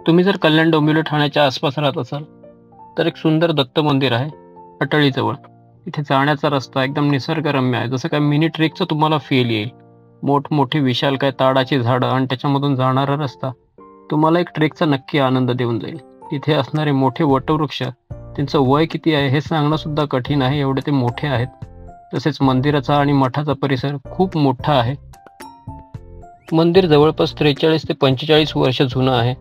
तुम्ही जर कल्याण डोंबिवली ठाण्याच्या आसपास राहत असाल तर एक सुंदर दत्त मंदिर आहे अटळीजवळ. इथे जाण्याचा रस्ता एकदम निसर्गरम्य आहे, जसं काय मिनी ट्रेकचा तुम्हाला फील येईल. मोठमोठी विशालकाय ताडाची झाडं आणि त्याच्यामधून जाणारा रस्ता तुम्हाला एक ट्रेकचा नक्की आनंद देऊन जाईल. तिथे असणारे मोठे वटवृक्ष, त्यांचं वय किती आहे हे सांगणं सुद्धा कठीण आहे, एवढे ते मोठे आहेत. तसेच मंदिराचा आणि मठाचा परिसर खूप मोठा आहे. मंदिर जवळपास 43 ते 45 वर्ष जुनं आहे.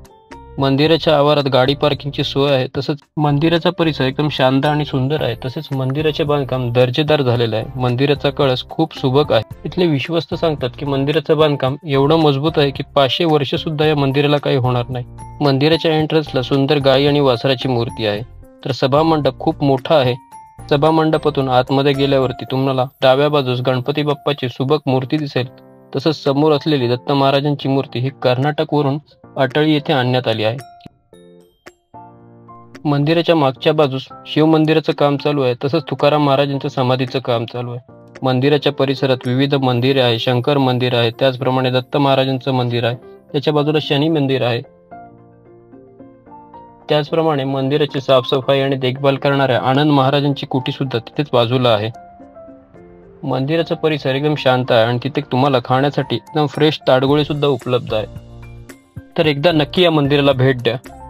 मंदिराच्या आवारात गाडी पार्किंगची सोय आहे. तसंच मंदिराचा परिसर एकदम शांत आणि सुंदर आहे. तसेच मंदिराचे बांधकाम दर्जेदार झालेलं आहे. मंदिराचा कळस खूप सुबक आहे. इथले विश्वस्त सांगतात की मंदिराचं बांधकाम एवढं मजबूत आहे की 500 वर्ष सुद्धा या मंदिराला काही होणार नाही. मंदिराच्या एंट्रन्सला सुंदर गाई आणि वासराची मूर्ती आहे. तर सभामंडप खूप मोठा आहे. सभामंडपातून आतमध्ये गेल्यावरती तुम्हाला डाव्या बाजूस गणपती बाप्पाची सुबक मूर्ती दिसेल. तसंच समोर असलेली दत्त महाराजांची मूर्ती ही कर्नाटकवरून अटळी येथे आणण्यात आली आहे. मंदिराच्या मागच्या बाजूस शिव मंदिराचं काम चालू आहे. तसंच तुकाराम महाराजांच्या समाधीचं काम चालू आहे. मंदिराच्या परिसरात विविध मंदिरे आहे. शंकर मंदिर आहे, त्याचप्रमाणे दत्त महाराजांचं मंदिर आहे, त्याच्या बाजूला शनी मंदिर आहे. त्याचप्रमाणे मंदिराची साफसफाई आणि देखभाल करणाऱ्या आनंद महाराजांची कुटी सुद्धा तिथेच बाजूला आहे. मंदिराचा परिसर एकदम शांत आहे आणि तिथे तुम्हाला खाण्यासाठी एकदम फ्रेश ताडगोळी सुद्धा उपलब्ध आहे. तर एकदा नक्की या मंदिराला भेट द्या.